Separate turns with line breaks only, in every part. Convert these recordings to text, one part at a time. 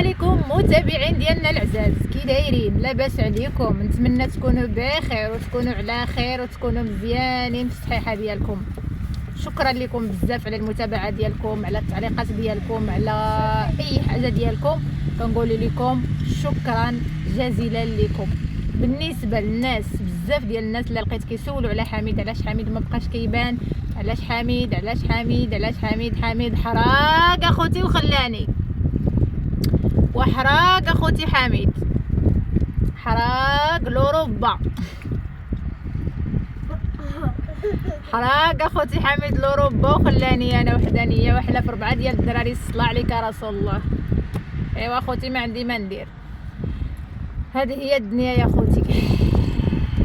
عليكم متابعين ديالنا العزاز، كي دايرين؟ لاباس عليكم؟ نتمنى تكونوا بخير وتكونوا على خير وتكونوا مزيانين في الصحيحه ديالكم. شكرا لكم بزاف على المتابعه ديالكم، على التعليقات ديالكم، على اي حاجه ديالكم. كنقول لكم شكرا جزيلا لكم. بالنسبه للناس، بزاف ديال الناس اللي لقيت كيسولوا على حميد، علاش حميد ما بقاش كيبان، علاش حميد حميد حراق اخوتي وخلاني وحراق اخوتي حميد، حراق لوروبا، حراق اخوتي حميد لوروبا وخلاني انا وحدانيه وحله في 4 ديال الدراري. صلى عليك يا رسول الله. ايوا اخوتي ما عندي ما ندير، هذه هي الدنيا يا اخوتي،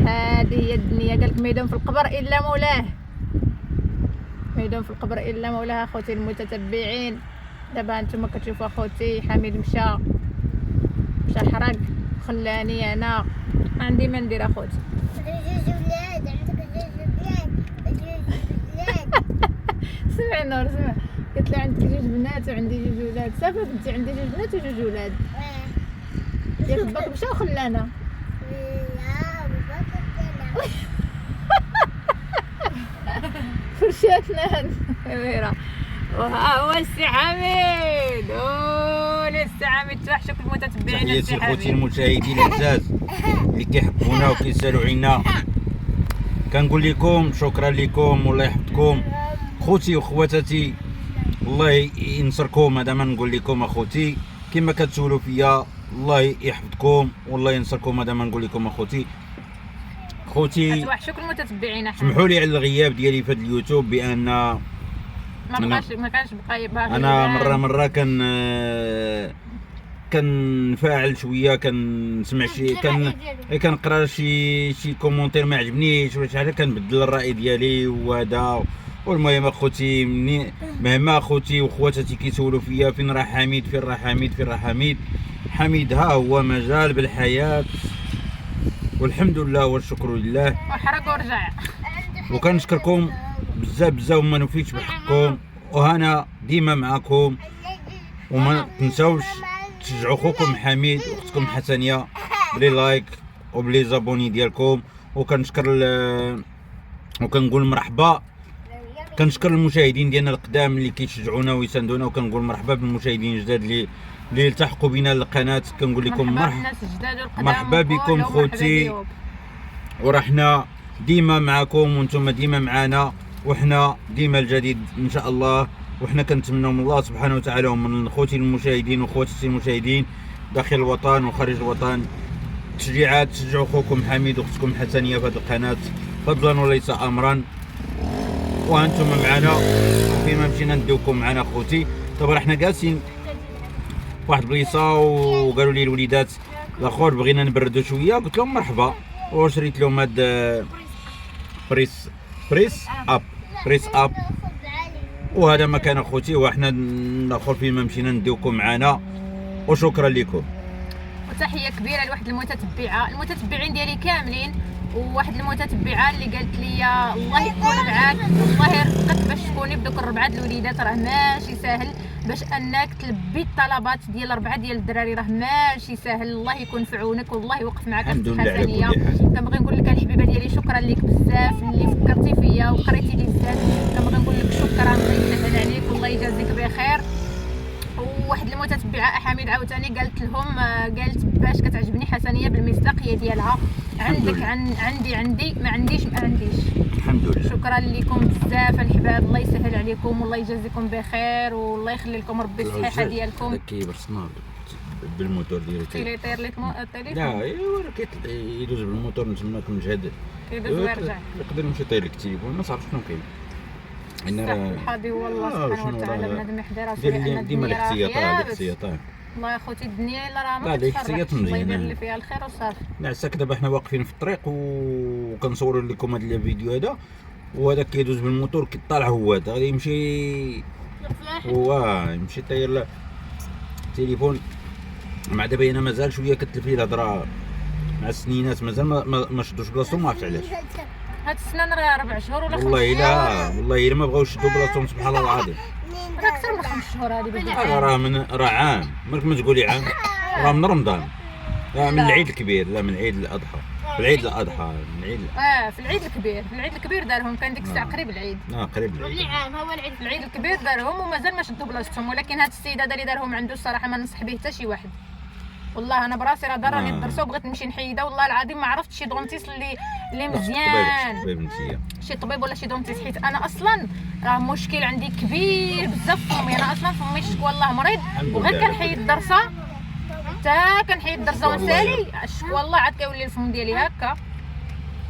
هذه هي الدنيا. قالك ما يدوم في القبر الا مولاه، ما يدوم في القبر الا مولاه. اخوتي المتتبعين، دابا نتوما كتشوفوا اخوتي حميد مشى حرق خلاني انا ما عندي ما ندير اخوتي. سمعي نور سمع، قلت لها عندك 2 بنات وعندي 2 ولاد. صافي بنتي عندي 2 بنات و2 ولاد. ياك باك مشى وخلانا. فرشاتنا كاميرا. وها هو السي حميد، السي حميد توحشوك المتتبعين.
تحياتي خوتي المشاهدين العزاز اللي كيحبونا وكيسالوا علينا، كنقول لكم شكرا لكم والله يحفظكم خوتي وخواتاتي، الله ينصركم. هذا ما نقول لكم اخوتي، كما كتسولوا فيا الله يحفظكم والله ينصركم. هذا ما نقول لكم اخوتي.
توحشوك المتتبعين.
سمحوا لي على الغياب ديالي في اليوتيوب، بان
ما كانش بقى
انا مره كنفاعل شويه، كنسمع شي كنقرا شي كومونتير ما عجبنيش ولا شي حاجه، كنبدل الراي ديالي وهذا. والمهم اخوتي، مهما اخوتي وخواتاتي كيسولوا فيا فين راه حميد، فين راه حميد، فين راه حميد. حميد ها هو مازال بالحياه والحمد لله والشكر لله،
وحرق ورجع.
وكنشكركم بزاف وما نوفيش بحقكم، وهنا ديما معكم. وما تنساوش تشجعوا خوكم حميد واختكم حسنيه بلي لايك وبلي زابوني ديالكم. وكنشكر وكنقول مرحبا، كنشكر المشاهدين ديالنا القدام اللي كيشجعونا ويساندونا، وكنقول مرحبا بالمشاهدين الجداد اللي التحقوا بنا القناه. كنقول لكم مرحبا بكم خوتي، ورحنا ديما معكم وانتم ديما معنا، وحنا ديما الجديد ان شاء الله. وحنا كنتمنوا من الله سبحانه وتعالى ومن خوتي المشاهدين وخواتي المشاهدين داخل الوطن وخارج الوطن تشجيعات، تشجعوا خوكم حميد واختكم حسنيه في هذه القناه فضلا وليس امرا، وانتم معنا وفيما مشينا نديوكم معنا خوتي. دابا حنا جالسين واحد البليصه، وقالوا لي الوليدات الاخر بغينا نبردوا شويه، قلت لهم مرحبا، وشريت لهم هاد بريس اب. وهذا مكان اخوتي، وحنا الاخر فيما مشينا نديوكم معنا، وشكرا لكم.
وتحيه كبيره لواحد المتتبعين ديالي كاملين، وواحد المتتبعه اللي قالت لي الله يكون معاك والله يرزقك باش تكوني بدوك 4 الوليدات. راه ماشي ساهل باش انك تلبي الطلبات ديال 4 ديال الدراري، راه ماشي ساهل. الله يكون في عونك والله يوقف معاك الحسنيه. كنبغي نقول لك الحبيبه ديالي شكرا لك بزاف اللي فكرتي فيا وقريتي لي الزاد. كنبغي نقول لك شكرا، الله يسهل عليك والله يجازيك بخير. وواحد المتتبعه حميد عاوتاني قالت لهم، قالت باش كتعجبني حسنيه بالمصداقيه ديالها. عندك عندي ما عنديش
الحمد لله.
شكرا لكم بزاف الحباب، الله يسهل عليكم والله يجازيكم بخير والله يخلي لكم ربي الصحه ديالكم.
كيبرسنا بالموتور ديالو
كيطير لك التليفون.
لا يدوز بالموتور تما كنجهد
كيدوز ويرجع،
يقدر يمشي يطير لك التليفون ما صافش شنو كاين.
الحظ هو الله سبحانه وتعالى بنادم يحضرها في
ديما الاحتياط.
والله يا خوتي الدنيا الا راه ما كتفرحش، الله يدير اللي فيها الخير وصافي.
نعساك دابا حنا واقفين في الطريق وكنصوروا لكم هذا الفيديو هذا، وهذا كيدوز بالموتور كيطالع هو هذا غادي يمشي يمشي طاير التليفون. مع دابا انا مازال شويه كتلفي الهضره مع السنينات، مازال ما شدوش بلاصتهم، ما عرفتش علاش.
هاد السنان راه 4 شهور ولا 5
شهور. والله الا ما بغاوش يشدوا بلاصتهم سبحان الله العظيم.
راه اكثر من 5 شهور هذه بنتي.
راه عام، مالك ما تقولي عام، راه من رمضان، من العيد الكبير، لا من عيد الاضحى، في العيد الاضحى، من العيد
في العيد الكبير، في العيد الكبير دارهم، كان ديك الساعه قريب العيد.
قريب العيد.
عام هو العيد.
في العيد الكبير دارهم ومازال ما شدوا بلاصتهم، ولكن هذا السيد هذا اللي دارهم عنده الصراحه ما ننصح به حتى شي واحد. والله انا براسي راه ضرني الدرسه وبغيت نمشي نحيدها، والله العظيم ما عرفتش شي دونتيس اللي مزيان،
طبيب نتيا،
شي طبيب ولا شي دونتيس، حيت انا اصلا راه مشكل عندي كبير بزاف في فمي. انا اصلا فمي شكو والله مريض، وغير كنحيد الدرسه حتى كنحيد الدرسه ونسالي شكو والله عاد كيولي الفم ديالي هكا،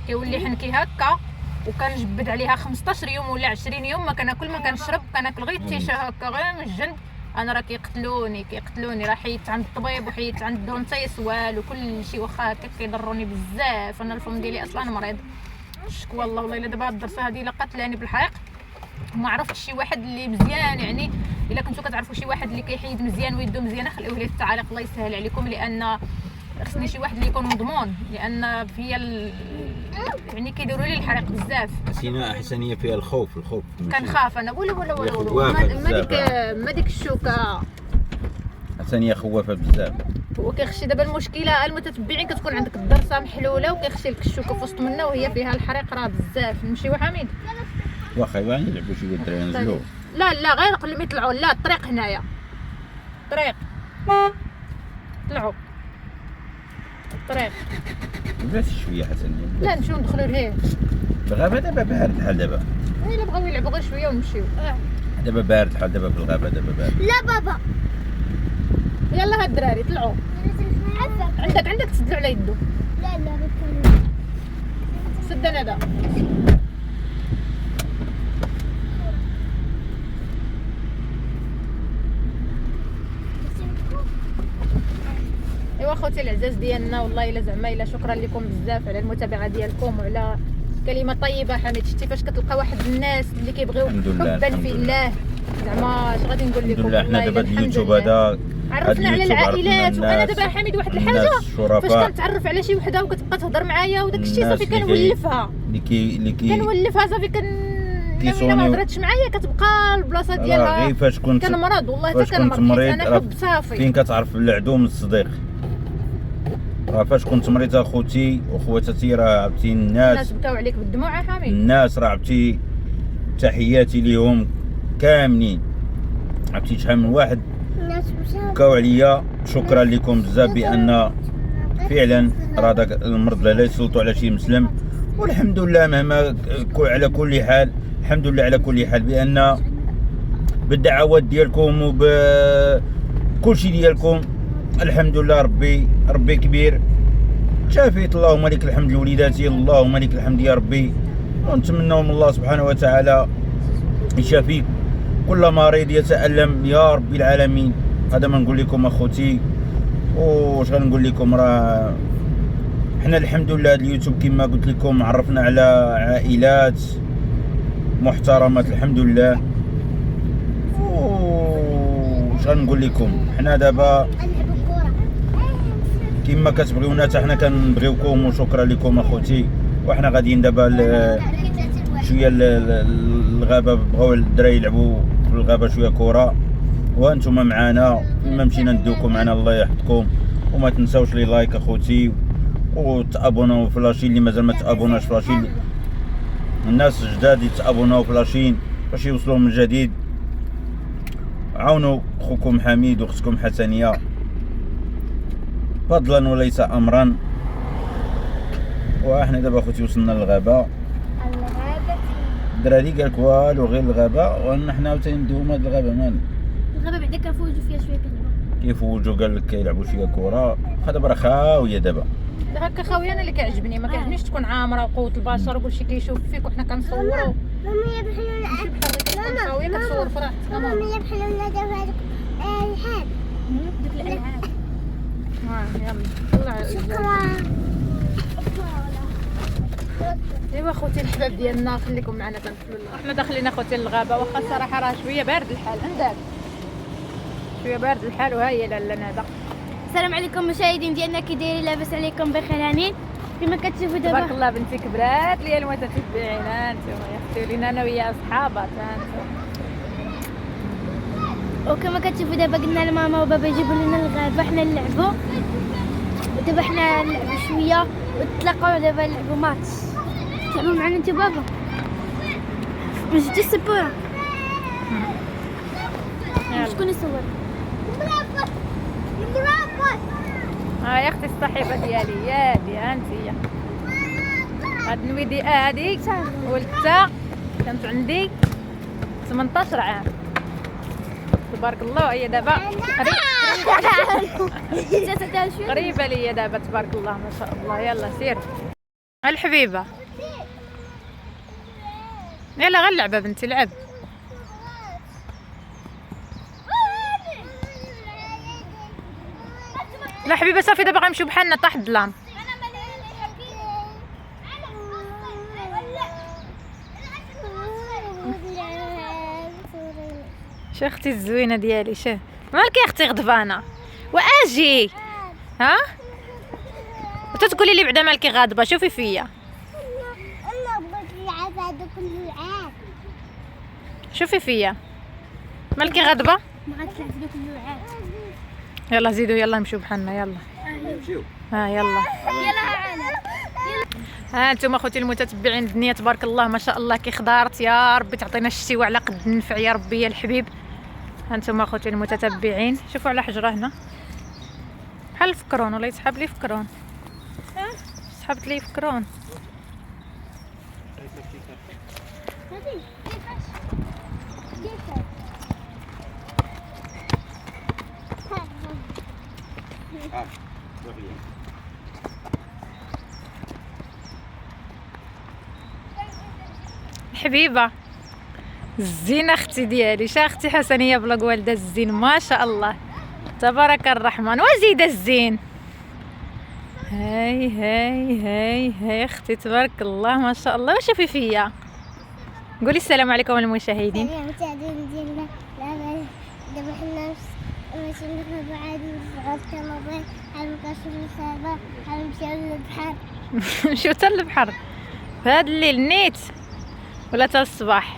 كيولي حنكي هكا، وكنجبد عليها 15 يوم ولا 20 يوم ما كناكل ما كنشرب، كناكل غير التيشه هكا غير من الجنب. انا راه كيقتلوني، راه حيدت عند الطبيب وحيدت عند الدونتيس والو كل شيء، واخا هكا كيضروني بزاف. انا الفم ديالي اصلا مريض شكو والله الا دابا هاد الدرسه هذه الا قتلاني بالحريق. ما عرفتش شي واحد اللي مزيان، يعني الا كنتو كتعرفوا شي واحد اللي كيحيد مزيان ويدو مزيانه خليوه لي في التعاليق الله يسهل عليكم، لان خصني شي واحد اللي يكون مضمون، لان فيا يعني كيديروا لي الحريق بزاف.
سينا حسنيه فيها الخوف
كنخاف انا ولا ما ديك الشوكه
حسنيه خوافه بزاف.
وكيخشي دابا المشكله المتتبعين كتكون عندك الدرسه محلوله وكيخشي لك الشوكه في وسط منها وهي فيها الحريق راه بزاف. نمشيو حميد
واخا يلعبوا شي الدراري ينزلوا،
لا غير قبل ما يطلعوا، لا الطريق هنايا الطريق طلعوا الطريق
بلاش شويه حسنيه،
لا نمشيو ندخلوا لهيه
الغابه دابا بارد الحال، دابا
الا بغاو يلعبوا غير شويه ونمشيو.
دابا بارد الحال، دابا في الغابه دابا بارد.
لا بابا
يلا هاد الدراري طلعوا، عندك تسدلوا على يدو.
لا
سد انا دا ايوا خوتي العزاز ديالنا، والله الا زعما الا شكرا لكم بزاف على المتابعه ديالكم وعلى كلمه طيبه. حميد شتي فاش كتلقى واحد الناس اللي كيبغيو حبا في الله، زعما اش غادي نقول لكم،
والله حنا دابا اليوتيوب هذا
عرفنا على العائلات. وانا دابا حميد واحد الحاجه فاش كنتعرف على شي وحده وكتبقى تهضر معايا وداك الشيء صافي كنولفها كنولفها صافي الا ما هضرتش معايا كتبقى البلاصه ديالها
غير فاش كنت
كنمرض. والله حتى كنمرض انا حب صافي
فين كتعرف العدو من الصديق. راه فاش كنت مريض اخوتي وخواتاتي راه عرفتي الناس
بكاو عليك بالدموع يا حميد،
الناس راه عرفتي تحياتي ليهم كاملين، عرفتي شحال من واحد بكاو عليا. شكرا لكم بزاف بان فعلا راه داك المرض لا يسلطوا على شي مسلم، والحمد لله مهما على كل حال، الحمد لله على كل حال بان بالدعوات ديالكم وبكل شيء ديالكم الحمد لله ربي كبير. شافيت اللهم لك الحمد لوليداتي، اللهم لك الحمد يا ربي، ونتمنوا من الله سبحانه وتعالى يشافي كل مريض يتألم يا رب العالمين. هذا ما نقول لكم اخوتي، واش غنقول لكم، راه حنا الحمد لله اليوتيوب كما قلت لكم عرفنا على عائلات محترمات الحمد لله. واش غنقول لكم، حنا دابا كما كتبغيونا حتى حنا كنبغيوكم، وشكرا لكم اخوتي. وحنا غاديين دابا شويه الغابه، بغاو الدراري يلعبوا في الغابه شويه كره وانتم معنا، فيما مشينا ندوكم معنا. الله يحفظكم، وما تنساوش لي لايك اخوتي، وتابوناو فلاشين اللي مازال ما تابوناش، فلاشين الناس الجداد يتابوناو فلاشين باش يوصلوا من جديد. عاونوا خوكم حميد واختكم حسنيه فضلا وليس امرا. وحنا دابا اخوتي وصلنا للغابه، الدراري قالك والو غير الغابه، وحنا عاوتاني ندويو هاد الغابه مالنا.
الغابه بعدا كنفوجوا فيها شويه كنلعبوا،
كيفوجوا قال لك كيلعبوا شويه كره، دابا راه خاويه دابا
هكا خاويه. انا اللي كيعجبني ما كيعجبنيش تكون عامره وقوه البشر وكلشي كيشوف فيك وحنا كنصوروا.
ماما بحال
ماشي بحال كتكون خاويه كتصور في راحتك.
ماما بحال ولا دابا الحال دوك الالعاب.
يلا
شكرا.
ايوا اخوتي الحباب ديالنا خليكم معنا كنكملوا. احنا داخلين اخوتي للغابه، واخا الصراحه راه شويه بارد الحال عندك، شويه بارد الحال. وها هي لاله هذا.
السلام عليكم مشاهدين ديالنا، كي دايرين؟ لاباس عليكم بخير هانين؟ كما كتشوفوا دابا
تبارك الله بنتي كبرات ليا المتتبعين. انتم يا اختي ولينا انا ويا اصحابات. انتم
وكما كتشوفوا دابا قلنا لماما وبابا يجيبوا لنا الغابه حنا نلعبوا، ودابا حنا نلعبوا شويه وتلاقاو دابا نلعبوا ماتش. تلعبوا معنا انت وبابا؟ ما جيتيش السبوره؟ شكون يصور؟
ها يا اختي الصحيفه ديالي، يا دي ها انتيا هاد الويدي هادي ولدتها كانت عندي 18 عام تبارك الله. هي دابا قريبه ليا دابا تبارك الله ما شاء الله. يلا سير الحبيبه، يلا غير لعبه بنتي لعب. لا حبيبه صافي دابا غنمشيو بحالنا طاح الظلام. شو اختي الزوينه ديالي، شو مالك يا اختي غضبانه؟ واجي ها وتتقولي لي بعدا مالكي غاضبه؟ شوفي فيا، شوفي فيا مالكي غاضبه؟ يلا زيدوا، يلا نمشيو بحالنا، يلا ها يلا ها انتم اخوتي المتتبعين الدنيا تبارك الله ما شاء الله كي خضارت. يا ربي تعطينا الشتي وعلى قد النفع يا ربي يا الحبيب. ها انتم اخوتي المتتبعين شوفوا على حجره هنا بحال الفكرون، ولا يسحب لي فكرون، سحبت لي فكرون. الحبيبه الزينه اختي ديالي، شا اختي حسنيه بلا والده الزين ما شاء الله تبارك الرحمن. وزيد الزين، هاي هاي هاي هاي اختي تبارك الله ما شاء الله. وشوفي فيا، قولي السلام عليكم المشاهدين.
ديالنا دابا حنا ماشي نخرجوا عادي نصغر كنبغي غنمشيو للغابه، غنمشيو للبحر.
نمشيو حتى للبحر في هاد الليل نيت ولا حتى الصباح.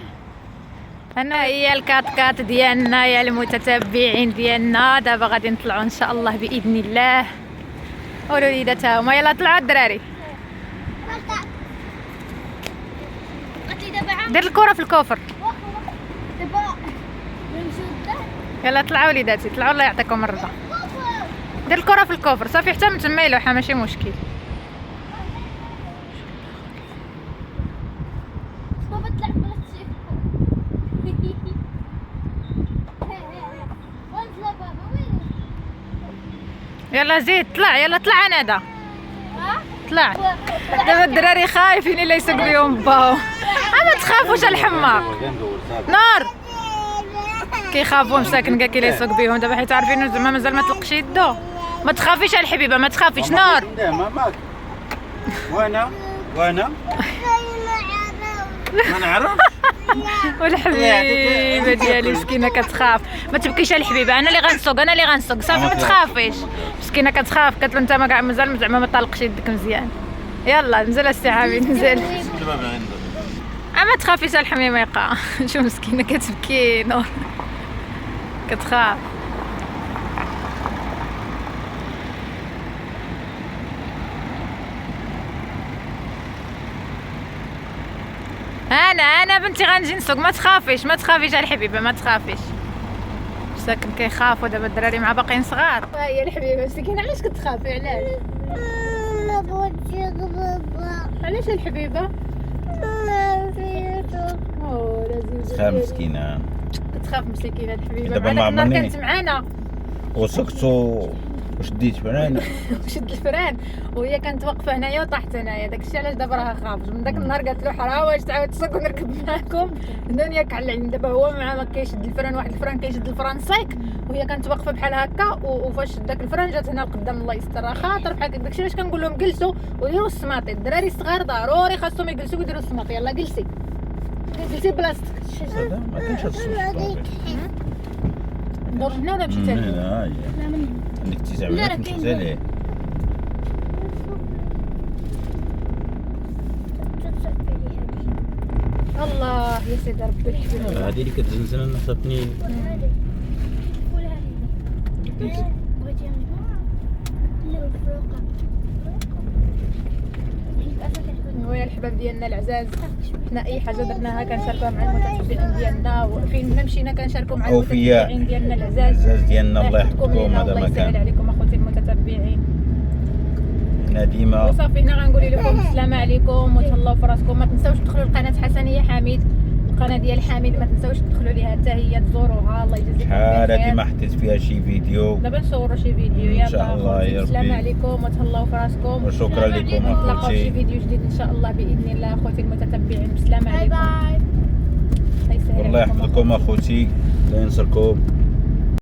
انا هي الكات ديالنا يا المتتبعين ديالنا. دابا غادي نطلعوا ان شاء الله باذن الله. والوليدات ها هما، يلا طلعوا الدراري. دير الكره في الكوفر. يلا طلعوا وليداتي طلعوا، الله يعطيكم الرضا. دير الكره في الكوفر صافي حتى من تما يلوحها ماشي مشكل. يلا زيد طلع، يلا طلع ندى طلع. دابا الدراري خايفين الا يسوق بهم باو. ما تخافوش الحماق نار كيخافوا مساكن كاع كي لا يسوق بهم. دابا حيت عارفين زعما مازال ما طلقش يدو. ما تخافيش الحبيبه ما تخافيش نار.
وانا ما نعرفش.
والحبيبه ديالي مسكينه كتخاف. ما تبكيش الحبيبه، انا اللي غنسوق صافي ما تخافيش. مسكينه كتخاف، قالت له انت مازال زعما ما طلقش يدك مزيان. يلا نزل السحابي نزل. ما تخافيش الحميمه. شوف مسكينه كتبكي نور كتخاف. انا بنتي غنجي نسوق، ما تخافيش الحبيبه ما تخافيش. ساكن كيخافوا دابا الدراري مع باقيين صغار. ها هي الحبيبه مسكينه. علاش كتخافي؟ علاش؟ ما بغيتش بابا. علاش الحبيبه؟
تخاف مسكينه،
كتخاف مسكينه الحبيبه.
دابا ما
النهار
عمرني
كانت معانا
وسكتو وشديت فران
وشد الفران وهي كانت واقفه هنايا وطاحت هنايا. داكشي علاش دابا راها خافت. من داك النهار قالت له حرام واش تعاود تسوق ونركب معاكم. الدنيا كعلعين. دابا هو مع ما كيشد الفران، واحد الفران كيشد الفران سايك وهي كانت واقفه بحال هكا. وفاش داك الفران جات هنا لقدام الله يسترها خاطر بحال داكشي علاش كنقول لهم جلسوا وديروا السماطي. الدراري الصغار ضروري خاصهم يجلسوا ويديروا السماطي. يلا جلسي بلاصتك.
ما كاينش هاد
ندور هنا ولا مشيتي
لا عندك تزعمات مشيتي ليه.
الله يا سيدي ربي الحبيب.
هذه اللي كتزنزن انا صاتني حديث.
بغيتي لا الفروقه
ويا الحباب ديالنا العزاز، حنا اي حاجه درناها كنشاركوها مع المتتبعين ديالنا، وفين ما مشينا كنشاركوا مع
أوفياء.
المتتبعين ديالنا العزاز.
العزاز ديالنا الله يحفظكم
لينا
هذا
والله يسهل
مكان.
عليكم اخوتي المتتبعين.
حنا ديما
وصافي هنا غنقول لكم السلام عليكم وتهلاو في راسكم. ما تنساوش تدخلوا لقناه حسنيه حميد، القناه ديال حميد ما تنساوش تدخلوا ليها حتى هي تزوروها. الله يجزيكم
شحال هادي ما
بخير.
حطيت فيها شي فيديو.
دابا نصوروا شي فيديو.
إن
يلا
شاء الله يا
السلام
ربي.
عليكم وتهلاو في راسكم.
وشكرا لكم
نتلاقاو في شي
اخوتي.
فيديو جديد ان شاء الله باذن الله اخوتي المتتبعين. السلام
باي
عليكم.
باي.
الله يسهل
والله
عليكم
يحفظكم اخوتي، الله ينصركم.